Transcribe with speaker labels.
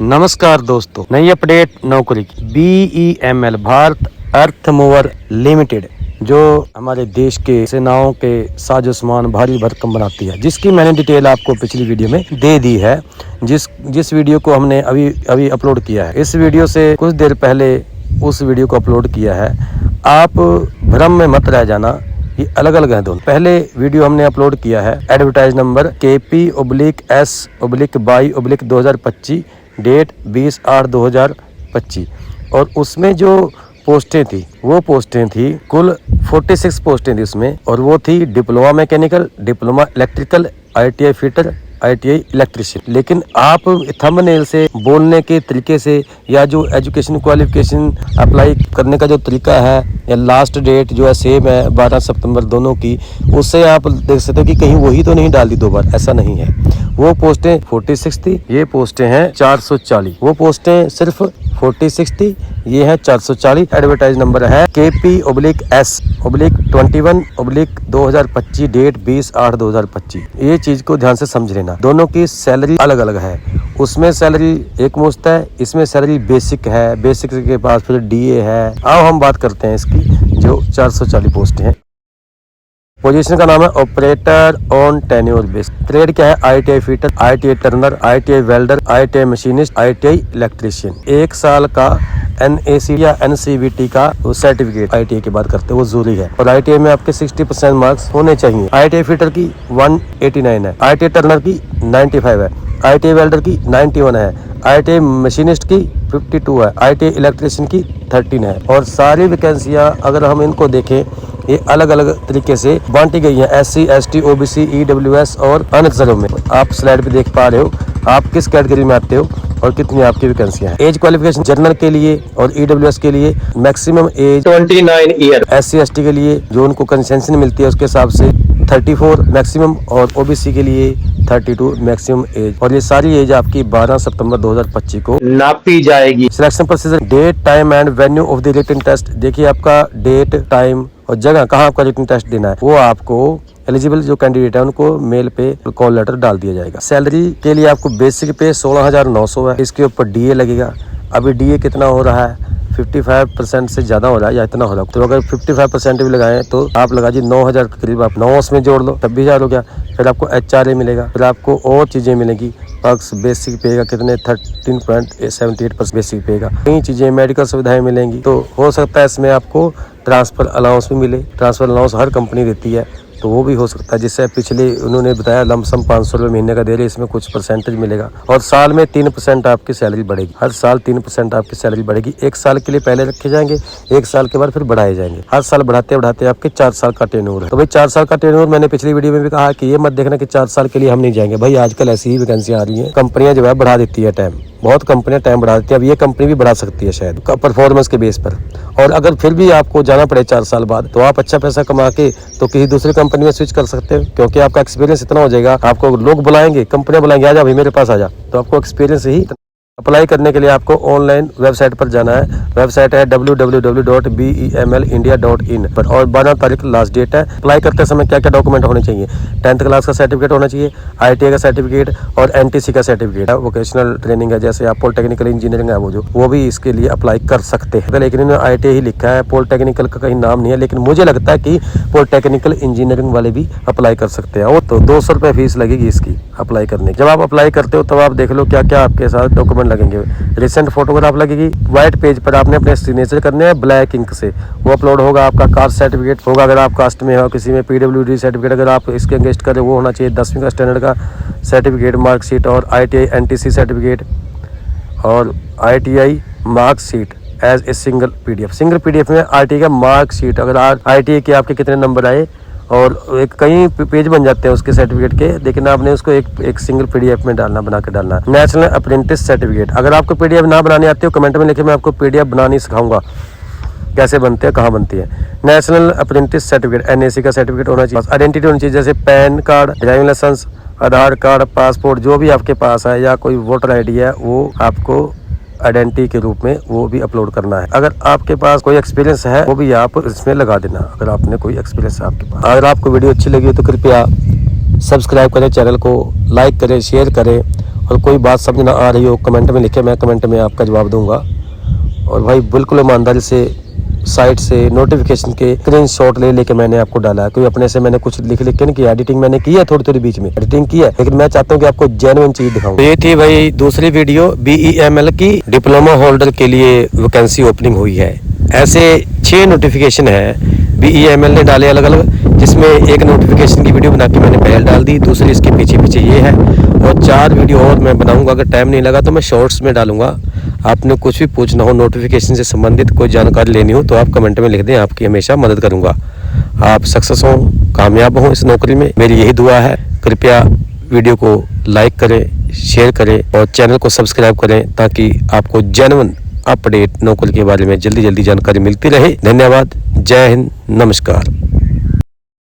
Speaker 1: नमस्कार दोस्तों, नई अपडेट नौकरी की BEML भारत अर्थ मूवर लिमिटेड जो हमारे देश के सेनाओं के साजो सामान भारी भरकम बनाती है, जिसकी मैंने डिटेल आपको पिछली वीडियो में दे दी है। जिस वीडियो को हमने अभी अपलोड किया है, इस वीडियो से कुछ देर पहले उस वीडियो को अपलोड किया है। आप भ्रम में मत रह जाना, ये अलग अलग है दोनों। पहले वीडियो हमने अपलोड किया है एडवर्टाइज नंबर KP/S/22/2025, डेट 20/8/2025, और उसमें जो पोस्टें थी वो पोस्टें थी कुल 46 पोस्टें थी उसमें, और वो थी diploma mechanical, diploma electrical, ITI fitter, ITI electrician. लेकिन आप थंबनेल से, बोलने के तरीके से, या जो एजुकेशन क्वालिफिकेशन अप्लाई करने का जो तरीका है, या लास्ट डेट जो है सेम है 12 सितंबर दोनों की, उससे आप देख सकते हो कि कहीं वही तो नहीं डाल दी दो बार, ऐसा नहीं है। वो पोस्टें 46 थी, ये पोस्टें हैं 440। वो पोस्टें सिर्फ 46 थी, ये है 440। एडवर्टाइज नंबर है KP/S/21/2025, डेट 20/8/2025। ये चीज को ध्यान से समझ लेना। दोनों की सैलरी अलग अलग है। उसमें सैलरी एक मुश्त है, इसमें सैलरी बेसिक है, बेसिक के पास फिर DA है। आओ हम बात करते हैं इसकी जो 440 पोस्ट हैं। पोजीशन का नाम है operator on tenure base. Trade क्या है? ITI fitter, ITI Turner, ITI welder, ITI machinist, ITI electrician. 1 साल का NAC या NCVT का सर्टिफिकेट ITI की बात करते हैं, वो जरूरी है। और ITI में आपके 60% मार्क्स होने चाहिए। ITI फिटर की 189 है, ITI टर्नर की 95 है, ITI वेल्डर की 91 है, ITI मशीनिस्ट की 52 है, ITI इलेक्ट्रिशियन की 13 है। और सारी वैकेंसियां अगर हम इनको देखें, ये अलग अलग तरीके से बांटी गई हैं, SC, ST, OBC, EWS और अनरिजर्व में। आप स्लाइड पे देख पा रहे हो आप किस कैटेगरी में आते हो और कितनी आपकी वैकेंसियां हैं। एज क्वालिफिकेशन जनरल के लिए और EWS के लिए maximum age 29 year, SC, ST के लिए जो उनको कंसेशन मिलती है उसके हिसाब से 34 मैक्सिमम, और OBC के लिए 32 मैक्सिमम एज। और ये सारी एज आपकी 12 सितंबर 2025 को नापी जाएगी। Selection procedure, date, time and venue of the written test. देखिए आपका डेट, टाइम और जगह कहाँ आपका रिटन टेस्ट देना है, वो आपको एलिजिबल जो कैंडिडेट है उनको मेल पे कॉल लेटर डाल दिया जाएगा। सैलरी के लिए आपको बेसिक पे 16,900 है, इसके ऊपर DA लगेगा। अभी DA कितना हो रहा है? 55% से ज्यादा हो रहा है या इतना हो रहा है। तो अगर 55% भी लगाएं तो आप लगा जी 9,000 के करीब, आप 9 उसमें जोड़ लो, 26,000 हो गया। फिर आपको HRA मिलेगा, फिर आपको और चीजें मिलेंगी। पक्स बेसिक पेगा कितने 13.78% बेसिक पेगा। कई चीजें मेडिकल सुविधाएं मिलेंगी। तो हो सकता है इसमें आपको ट्रांसफर अलाउंस भी मिले। ट्रांसफर अलाउंस हर कंपनी देती है, तो वो भी हो सकता है। जिससे पिछले उन्होंने बताया लमसम 500 रुपये महीने का दे रहे, इसमें कुछ परसेंटेज मिलेगा। और साल में 3% आपकी सैलरी बढ़ेगी। हर साल 3% आपकी सैलरी बढ़ेगी। 1 साल के लिए पहले रखे जाएंगे, 1 साल के बाद फिर बढ़ाए जाएंगे। हर साल बढ़ाते बढ़ाते आपके 4 साल का टेन्योर है। तो भाई 4 साल का टेन्योर, मैंने पिछली वीडियो में भी कहा कि ये मत देखना कि 4 साल के लिए हम नहीं जाएंगे। भाई आजकल ऐसी ही वैकेंसी आ रही है, कंपनियां जो है बढ़ा देती है टाइम। बहुत कंपनियां टाइम बढ़ा देती है। अब ये कंपनी भी बढ़ा सकती है शायद परफॉर्मेंस के बेस पर। और अगर फिर भी आपको जाना पड़े 4 साल बाद, तो आप अच्छा पैसा कमा के तो किसी दूसरी कंपनी में स्विच कर सकते हो, क्योंकि आपका एक्सपीरियंस इतना हो जाएगा। आपको लोग बुलाएंगे, कंपनियां बुलाएंगे, आजा भाई मेरे पास आजा, तो आपको एक्सपीरियंस ही। अप्लाई करने के लिए आपको ऑनलाइन वेबसाइट पर जाना है। वेबसाइट है www.bemelindia.in पर, और 12 तारीख लास्ट डेट है। अप्लाई करते समय क्या क्या डॉक्यूमेंट होने चाहिए? 10th क्लास का सर्टिफिकेट होना चाहिए, ITI का सर्टिफिकेट और NTC का सर्टिफिकेट है। वोकेशनल ट्रेनिंग है, जैसे आप पॉलिटेक्निकल इंजीनियरिंग है वो भी इसके लिए अप्लाई कर सकते हैं। लेकिन इन्होंने ITI ही लिखा है, पॉलिटेक्निकल का कहीं नाम नहीं है। लेकिन मुझे लगता है कि पॉलिटेक्निकल इंजीनियरिंग वाले भी अप्लाई कर सकते हैं। वो तो 200 रुपये फीस लगेगी इसकी अप्लाई करने की। जब आप अप्लाई करते हो तब आप देख लो क्या क्या आपके साथ डॉक्यूमेंट लगेंगे। रिसेंट फोटोग्राफ लगेगी, व्हाइट पेज पर आपने अपने सिग्नेचर करने हैं ब्लैक इंक से, वो अपलोड होगा। आपका कास्ट सर्टिफिकेट होगा अगर आप कास्ट में हो, किसी में PWD सर्टिफिकेट अगर आप इसके अगेंस्ट करें वो होना चाहिए। 10वीं का स्टैंडर्ड का सर्टिफिकेट, मार्कशीट और ITI NTC सर्टिफिकेट और ITI marksheet as a single PDF में ITI का मार्कशीट। अगर ITI के आपके कितने नंबर आए, और एक कई पेज बन जाते हैं उसके सर्टिफिकेट के, लेकिन आपने उसको एक सिंगल PDF में डालना, बना के डालना। नेशनल अप्रेंटिस सर्टिफिकेट, अगर आपको PDF ना बनाने आती हो कमेंट में लिखे, मैं आपको PDF बनानी सिखाऊंगा कैसे बनते हैं, कहाँ बनती है। नेशनल अप्रेंटिस सर्टिफिकेट NAC का सर्टिफिकेट होना चाहिए। आइडेंटिटी होनी चाहिए, जैसे पैन कार्ड, ड्राइविंग लाइसेंस, आधार कार्ड, पासपोर्ट, जो भी आपके पास है, या कोई वोटर ID है, वो आपको आइडेंटिटी के रूप में वो भी अपलोड करना है। अगर आपके पास कोई एक्सपीरियंस है वो भी आप इसमें लगा देना, अगर आपने कोई एक्सपीरियंस है आपके पास। अगर आपको वीडियो अच्छी लगी तो कृपया सब्सक्राइब करें, चैनल को लाइक करें, शेयर करें और कोई बात समझ ना आ रही हो कमेंट में लिखे, मैं कमेंट में आपका जवाब दूंगा। और भाई बिल्कुल ईमानदारी से साइट से नोटिफिकेशन के स्क्रीनशॉट ले लेके मैंने आपको डाला है। कोई अपने से मैंने कुछ लिख के नहीं किया। एडिटिंग मैंने की है, थोड़ी थोड़ी बीच में एडिटिंग की है, लेकिन मैं चाहता हूँ कि आपको जेन्युइन चीज दिखाऊं। तो ये थी भाई दूसरी वीडियो BEML की डिप्लोमा होल्डर के लिए वैकेंसी ओपनिंग हुई है। ऐसे 6 नोटिफिकेशन है BEML ने डाले अलग अलग, जिसमें एक नोटिफिकेशन की वीडियो बना के मैंने पहले डाल दी, दूसरी इसके पीछे पीछे ये है, और 4 वीडियो और मैं बनाऊंगा। अगर टाइम नहीं लगा तो मैं शॉर्ट्स में डालूंगा। आपने कुछ भी पूछना हो, नोटिफिकेशन से संबंधित कोई जानकारी लेनी हो तो आप कमेंट में लिख दें, आपकी हमेशा मदद करूंगा। आप सक्सेस हो, कामयाब हो इस नौकरी में, मेरी यही दुआ है। कृपया वीडियो को लाइक करें, शेयर करें और चैनल को सब्सक्राइब करें, ताकि आपको जेन्युइन अपडेट नौकरी के बारे में जल्दी जल्दी जानकारी मिलती रहे। धन्यवाद। जय हिंद, नमस्कार।